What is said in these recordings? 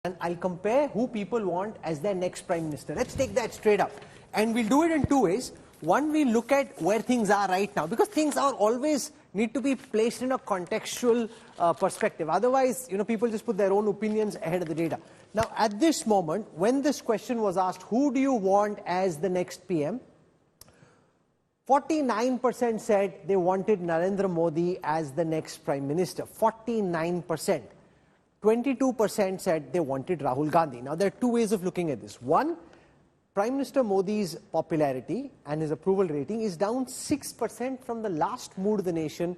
and I'll compare who people want as their next Prime Minister. Let's take that straight up. And we'll do it in two ways. One, we'll look at where things are right now, because things are always need to be placed in a contextual perspective. Otherwise, people just put their own opinions ahead of the data. Now, at this moment, when this question was asked, who do you want as the next PM? 49% said they wanted Narendra Modi as the next Prime Minister. 49%. 22% said they wanted Rahul Gandhi. Now, there are two ways of looking at this. One, Prime Minister Modi's popularity and his approval rating is down 6% from the last Mood of the Nation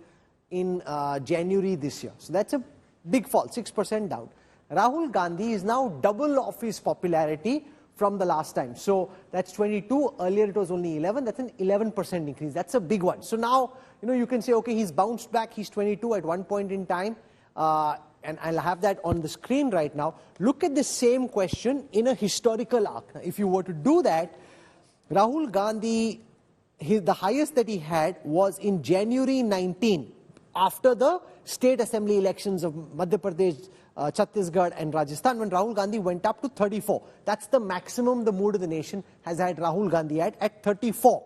in January this year. So that's a big fall, 6% down. Rahul Gandhi is now double of his popularity from the last time. So that's 22. Earlier it was only 11. That's an 11% increase. That's a big one. So now, you can say, okay, he's bounced back. He's 22 at one point in time. And I'll have that on the screen right now. Look at the same question in a historical arc. Now, if you were to do that, Rahul Gandhi, the highest that he had was in January 19, after the state assembly elections of Madhya Pradesh, Chhattisgarh and Rajasthan, when Rahul Gandhi went up to 34. That's the maximum the Mood of the Nation has had Rahul Gandhi at 34.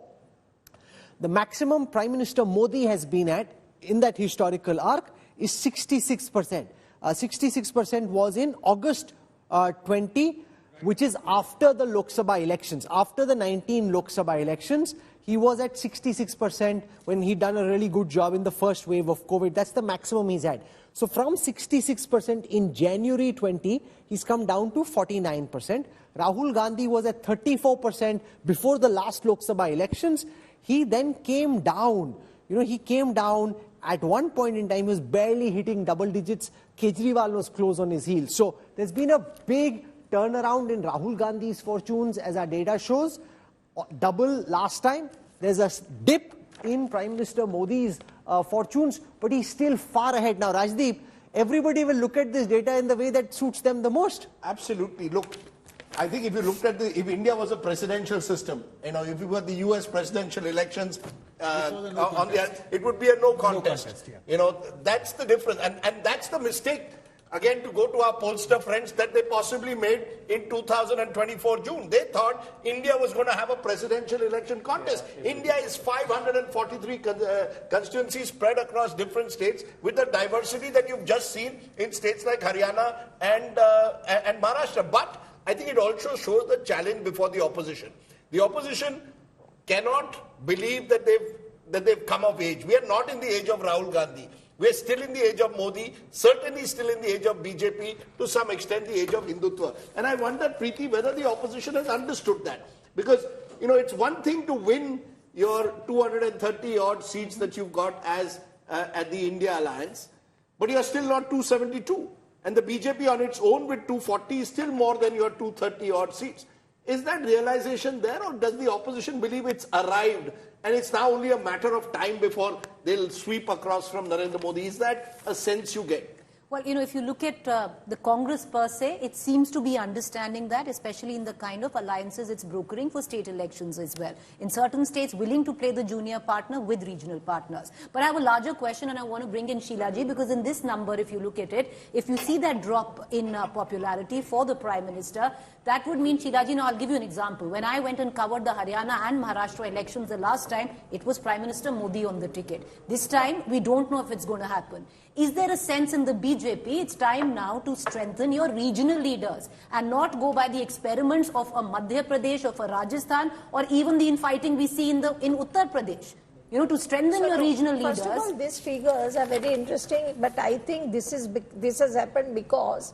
The maximum Prime Minister Modi has been at, in that historical arc, is 66%. 66% was in August 20, which is after the Lok Sabha elections. After the 19 Lok Sabha elections, he was at 66% when he'd done a really good job in the first wave of COVID. That's the maximum he's had. So from 66% in January 20, he's come down to 49%. Rahul Gandhi was at 34% before the last Lok Sabha elections. He then came down. He came down. At one point in time, he was barely hitting double digits. Kejriwal was close on his heels. So there's been a big turnaround in Rahul Gandhi's fortunes, as our data shows. Double last time. There's a dip in Prime Minister Modi's fortunes, but he's still far ahead. Now, Rajdeep, everybody will look at this data in the way that suits them the most. Absolutely. Look, I think if you looked at if India was a presidential system, if you were the US presidential elections, it would be a no contest. That's the difference. And that's the mistake, again, to go to our pollster friends, that they possibly made in 2024 June. They thought India was going to have a presidential election contest. Yeah, India is 543 constituencies spread across different states, with the diversity that you've just seen in states like Haryana and Maharashtra. But I think it also shows the challenge before the opposition. The opposition cannot believe that they've come of age. We are not in the age of Rahul Gandhi. We are still in the age of Modi, certainly still in the age of BJP, to some extent the age of Hindutva. And I wonder, Preeti, whether the opposition has understood that. Because, it's one thing to win your 230 odd seats that you've got as at the India Alliance, but you are still not 272. And the BJP on its own with 240 is still more than your 230 odd seats. Is that realization there, or does the opposition believe it's arrived and it's now only a matter of time before they'll sweep across from Narendra Modi? Is that a sense you get? Well, if you look at the Congress per se, it seems to be understanding that, especially in the kind of alliances it's brokering for state elections as well. In certain states, willing to play the junior partner with regional partners. But I have a larger question, and I want to bring in Sheilaji, because in this number, if you look at it, if you see that drop in popularity for the Prime Minister, that would mean, Sheilaji, now I'll give you an example. When I went and covered the Haryana and Maharashtra elections the last time, it was Prime Minister Modi on the ticket. This time, we don't know if it's going to happen. Is there a sense in the BJP, it's time now to strengthen your regional leaders and not go by the experiments of a Madhya Pradesh, of a Rajasthan, or even the infighting we see in Uttar Pradesh? To strengthen your regional leaders. First of all, these figures are very interesting, but I think this has happened because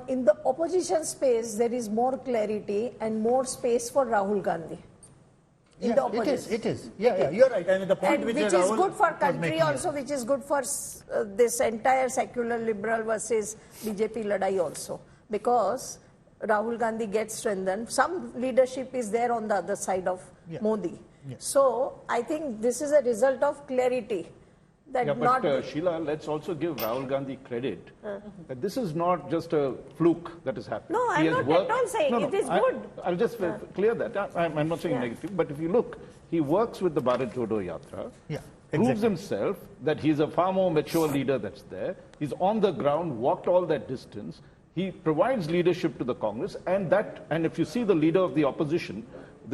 in the opposition space, there is more clarity and more space for Rahul Gandhi. In the opposition. It is. Yeah, you're right. I mean, the point which is good for country also, which is good for this entire secular liberal versus BJP ladai also. Because Rahul Gandhi gets strengthened. Some leadership is there on the other side of Modi. Yeah. So, I think this is a result of clarity. But Sheila, let's also give Rahul Gandhi credit that this is not just a fluke that has happened. No, I'm not at all saying it is good. I'll just clear that. I'm not saying negative, but if you look, he works with the Bharat Jodo Yatra, proves himself that he's a far more mature leader that's there. He's on the ground, walked all that distance. he provides leadership to the Congress, and if you see the leader of the opposition,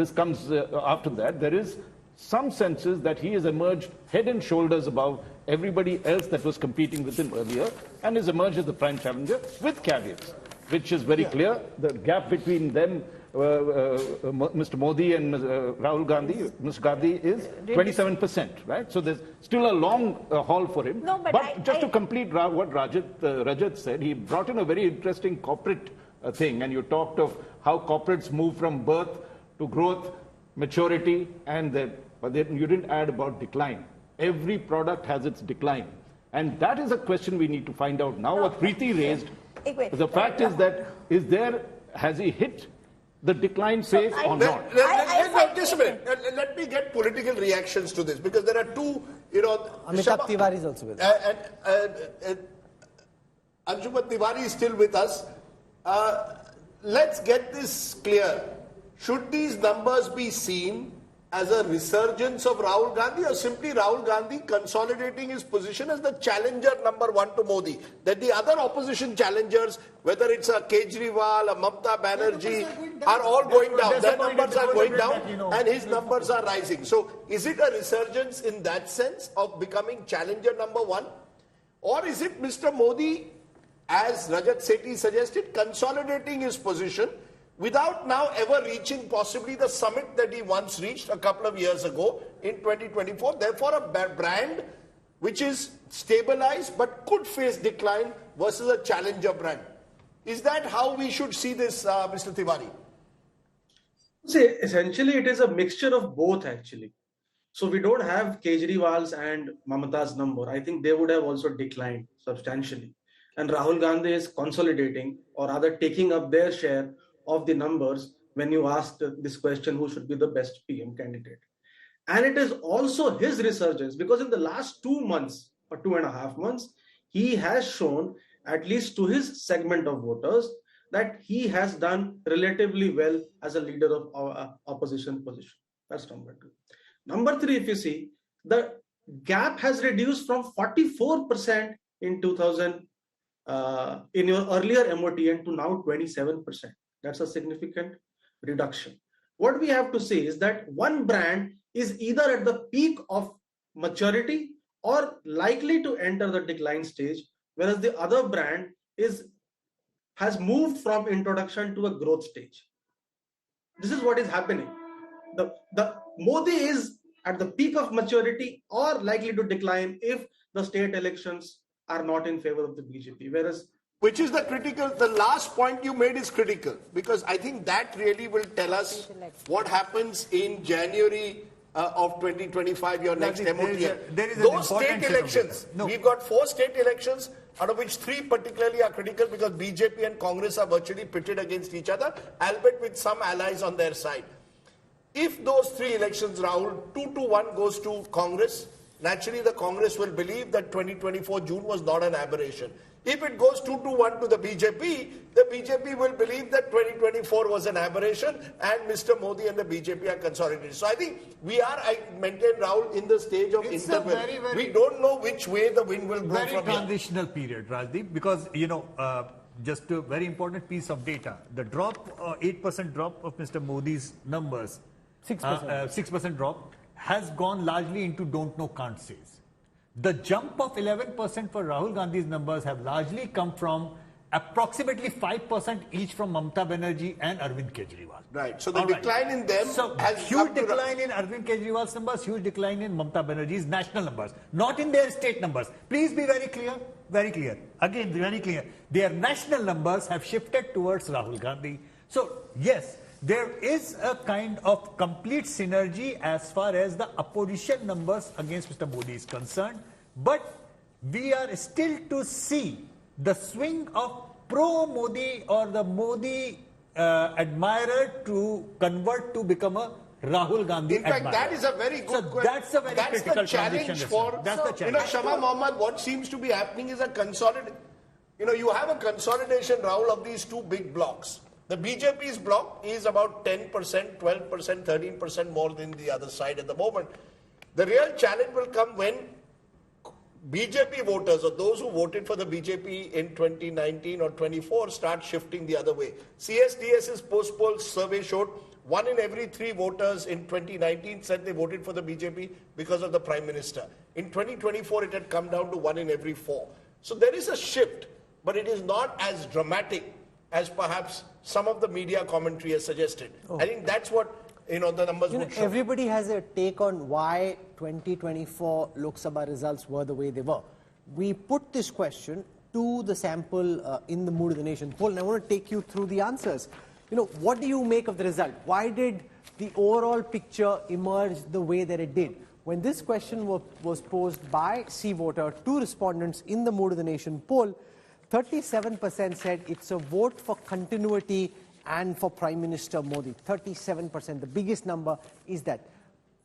this comes after that, there is some senses that he has emerged head and shoulders above everybody else that was competing with him earlier, and has emerged as the prime challenger with caveats, which is very clear. The gap between them, Mr. Modi and Rahul Gandhi, Mr. Gandhi is 27%, right? So there's still a long haul for him. No, but just to complete what Rajat said, he brought in a very interesting corporate thing, and you talked of how corporates move from birth to growth, maturity, but then you didn't add about decline. Every product has its decline. And that is a question we need to find out now. What Preeti raised, the fact is that has he hit the decline phase or not? Just a minute. Let me get political reactions to this, because there are two, Amitabh Tiwari is also with us. Anshuman Tiwari is still with us. Let's get this clear. Should these numbers be seen as a resurgence of Rahul Gandhi, or simply Rahul Gandhi consolidating his position as the challenger number one to Modi? That the other opposition challengers, whether it's a Kejriwal, a Mamta Banerjee, are all going down. Their numbers are going down and his numbers are rising. So is it a resurgence in that sense of becoming challenger number one? Or is it Mr. Modi, as Rajat Sethi suggested, consolidating his position without now ever reaching possibly the summit that he once reached a couple of years ago in 2024. Therefore, a brand which is stabilized but could face decline versus a challenger brand. Is that how we should see this, Mr. Tiwari? See, essentially, it is a mixture of both, actually. So we don't have Kejriwal's and Mamata's number. I think they would have also declined substantially. And Rahul Gandhi is consolidating, or rather taking up their share of the numbers when you asked this question, who should be the best PM candidate. And it is also his resurgence, because in the last 2 months or 2.5 months, he has shown, at least to his segment of voters, that he has done relatively well as a leader of our opposition position. That's number two. Number three, if you see, the gap has reduced from 44% in in your earlier MOTN to now 27%. That's a significant reduction. What we have to say is that one brand is either at the peak of maturity or likely to enter the decline stage, whereas the other brand has moved from introduction to a growth stage. This is what is happening. The Modi is at the peak of maturity or likely to decline if the state elections are not in favor of the BJP, whereas which is the last point you made is critical, because I think that really will tell us what happens in January of 2025, your next MOTN. Those state elections, we've got 4 state elections, out of which 3 particularly are critical because BJP and Congress are virtually pitted against each other, albeit with some allies on their side. If those 3 elections, Rahul, 2-1 goes to Congress, naturally the Congress will believe that 2024 June was not an aberration. If it goes 2-1 to the BJP will believe that 2024 was an aberration and Mr. Modi and the BJP are consolidated. So I think we are, I maintain, Rahul, in the stage of interval. We don't know which way the wind will blow from here. Very transitional period, Rajdeep, because, just a very important piece of data. The drop, 8% drop of Mr. Modi's numbers, 6% drop, has gone largely into don't know, can't says. The jump of 11% for Rahul Gandhi's numbers have largely come from approximately 5% each from Mamta Banerjee and Arvind Kejriwal. Right. So the decline in them has huge decline in Arvind Kejriwal's numbers, huge decline in Mamta Banerjee's national numbers, not in their state numbers. Please be very clear, very clear. Again, very clear. Their national numbers have shifted towards Rahul Gandhi. So, yes, there is a kind of complete synergy as far as the opposition numbers against Mr. Modi is concerned, but we are still to see the swing of pro-Modi or the Modi admirer to convert to become a Rahul Gandhi admirer. In fact, that is a very good question. That's a very critical challenge for, Shama Mohammed, what seems to be happening is a consolidation. You have a consolidation, Rahul, of these 2 big blocks. The BJP's bloc is about 10%, 12%, 13% more than the other side at the moment. The real challenge will come when BJP voters or those who voted for the BJP in 2019 or 24 start shifting the other way. CSDS's post-poll survey showed 1 in every 3 voters in 2019 said they voted for the BJP because of the Prime Minister. In 2024, it had come down to 1 in every 4. So there is a shift, but it is not as dramatic as perhaps some of the media commentary has suggested. I think that's what the numbers would show. Everybody has a take on why 2024 Lok Sabha results were the way they were. We put this question to the sample in the Mood of the Nation poll, and I want to take you through the answers. What do you make of the result? Why did the overall picture emerge the way that it did? When this question was posed by C voter to respondents in the Mood of the Nation poll, 37% said it's a vote for continuity and for Prime Minister Modi. 37%, the biggest number is that.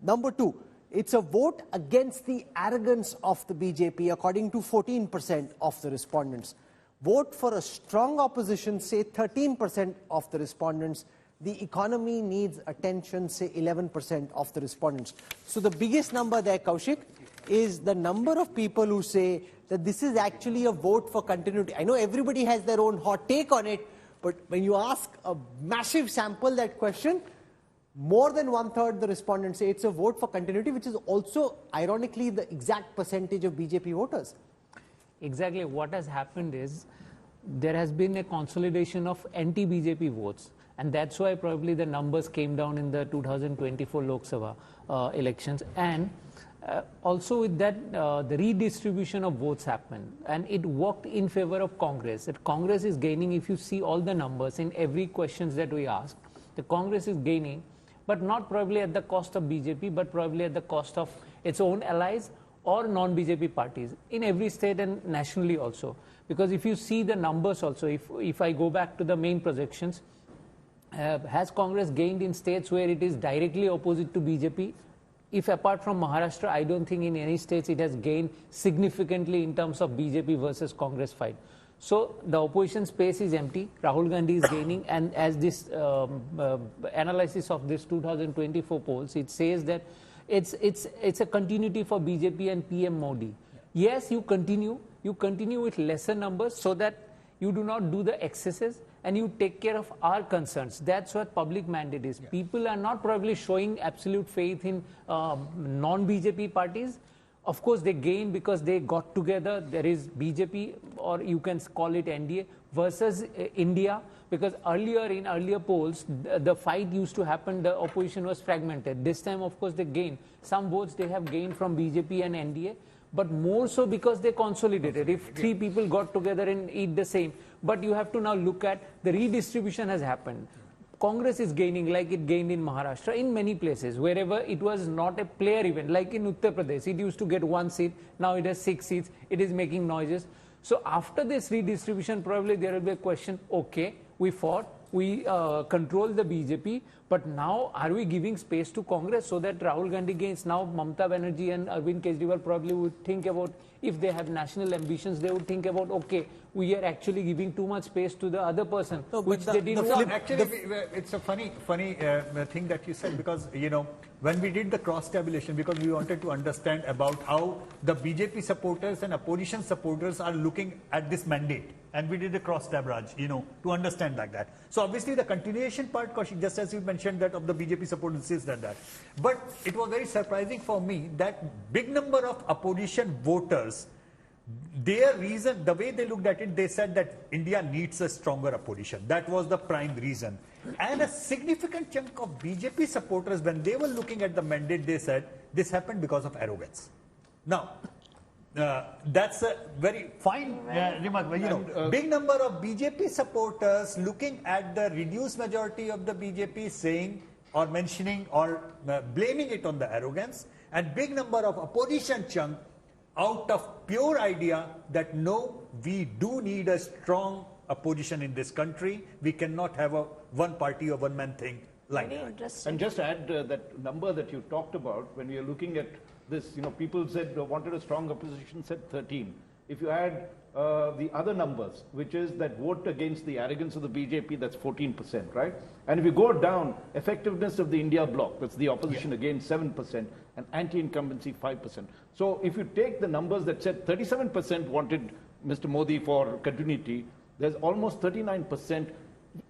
Number 2, it's a vote against the arrogance of the BJP, according to 14% of the respondents. Vote for a strong opposition, say 13% of the respondents. The economy needs attention, say 11% of the respondents. So the biggest number there, Kaushik, is the number of people who say that this is actually a vote for continuity. I know everybody has their own hot take on it, but when you ask a massive sample that question, more than 1/3 the respondents say it's a vote for continuity, which is also, ironically, the exact percentage of BJP voters. Exactly. What has happened is there has been a consolidation of anti-BJP votes. And that's why probably the numbers came down in the 2024 Lok Sabha elections. And also with that, the redistribution of votes happened. And it worked in favor of Congress. That Congress is gaining, if you see all the numbers in every questions that we ask, the Congress is gaining, but not probably at the cost of BJP, but probably at the cost of its own allies or non-BJP parties in every state and nationally also. Because if you see the numbers also, if I go back to the main projections, has Congress gained in states where it is directly opposite to BJP? If apart from Maharashtra, I don't think in any states it has gained significantly in terms of BJP versus Congress fight. So the opposition space is empty. Rahul Gandhi is gaining, and as this analysis of this 2024 polls, it says that it's a continuity for BJP and PM Modi. Yes, you continue with lesser numbers so that you do not do the excesses and you take care of our concerns. That's what public mandate is. Yeah. People are not probably showing absolute faith in non-BJP parties. Of course, they gain because they got together. There is BJP, or you can call it NDA, versus India. Because in earlier polls, the fight used to happen, the opposition was fragmented. This time, of course, they gain. Some votes they have gained from BJP and NDA, but more so because they consolidated. If 3 people got together and eat the same, but you have to now look at the redistribution has happened. Congress is gaining like it gained in Maharashtra in many places, wherever it was not a player event, like in Uttar Pradesh. It used to get 1 seat, now it has 6 seats, it is making noises. So after this redistribution, probably there will be a question, okay, we fought, we control the BJP, but now are we giving space to Congress so that Rahul Gandhi gains? Now Mamata Banerjee and Arvind Kejriwal probably would think about, if they have national ambitions, they would think about, okay, we are actually giving too much space to the other person, no, which they didn't want. Actually, it's a funny thing that you said, because, when we did the cross-tabulation, because we wanted to understand about how the BJP supporters and opposition supporters are looking at this mandate. And we did a cross-tab, Raj, to understand like that. So obviously the continuation part, Kaushik, just as you mentioned that of the BJP supporters is that. But it was very surprising for me that big number of opposition voters, their reason, the way they looked at it, they said that India needs a stronger opposition. That was the prime reason. And a significant chunk of BJP supporters, when they were looking at the mandate, they said this happened because of arrogance. Now, that's a very fine remark. Big number of BJP supporters looking at the reduced majority of the BJP saying or mentioning or blaming it on the arrogance, and big number of opposition chunk out of pure idea that no, we do need a strong opposition in this country. We cannot have a one party or one man thing like that. And just add that number that you talked about, when we are looking at this, people said wanted a strong opposition, said 13. If you add the other numbers, which is that vote against the arrogance of the BJP, that's 14%, right? And if you go down, effectiveness of the India bloc, that's the opposition again 7%, and anti-incumbency 5%. So if you take the numbers that said 37% wanted Mr. Modi for continuity, there's almost 39%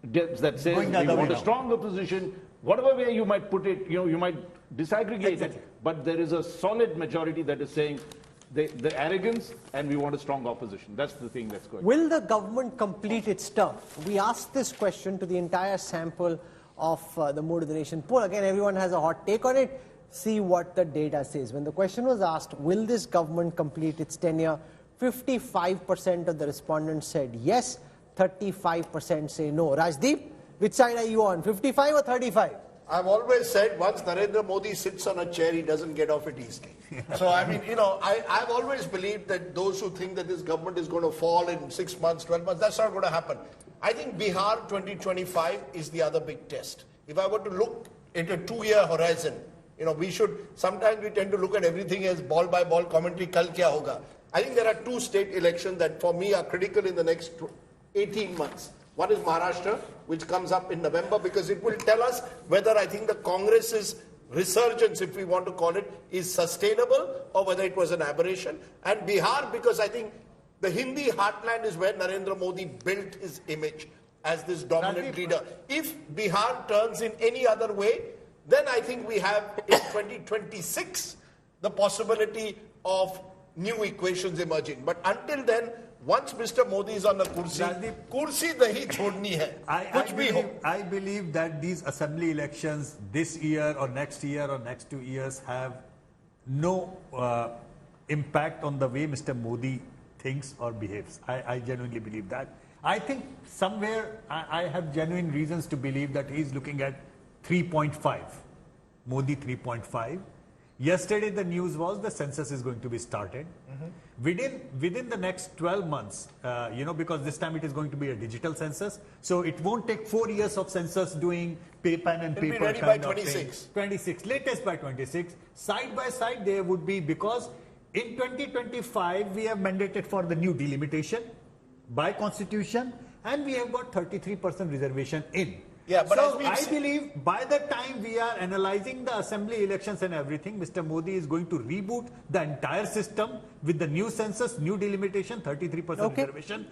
that says we want a strong opposition. Whatever way you might put it, you might disaggregate it, but there is a solid majority that is saying the arrogance and we want a strong opposition. That's the thing that's going on. Will the government complete its term? We asked this question to the entire sample of the Mood of the Nation poll. Again, everyone has a hot take on it. See what the data says. When the question was asked, will this government complete its tenure, 55% of the respondents said yes, 35% say no. Rajdeep, which side are you on, 55 or 35? I've always said once Narendra Modi sits on a chair, he doesn't get off it easily. So, I mean, I've always believed that those who think that this government is going to fall in 6 months, 12 months, that's not going to happen. I think Bihar 2025 is the other big test. If I were to look at a 2-year horizon, sometimes we tend to look at everything as ball by ball commentary, kal kya hoga. I think there are 2 state elections that for me are critical in the next 18 months. One is Maharashtra, which comes up in November, because it will tell us whether I think the Congress's resurgence, if we want to call it, is sustainable or whether it was an aberration. And Bihar, because I think the Hindi heartland is where Narendra Modi built his image as this dominant leader. If Bihar turns in any other way, then I think we have in 2026 the possibility of new equations emerging. But until then, once Mr. Modi is on the kursi nahi chhodni hai. I believe that these assembly elections this year or next 2 years have no impact on the way Mr. Modi thinks or behaves. I genuinely believe that. I think somewhere I have genuine reasons to believe that he's looking at 3.5. Modi 3.5. Yesterday the news was the census is going to be started. Within the next 12 months, because this time it is going to be a digital census, so it won't take 4 years of census doing pen and paper. It'll be ready by 26. 26, latest by 26. Side by side there would be, because in 2025 we have mandated for the new delimitation by constitution, and we have got 33% reservation in. Yeah, but so I believe by the time we are analyzing the assembly elections and everything, Mr. Modi is going to reboot the entire system with the new census, new delimitation, 33% reservation,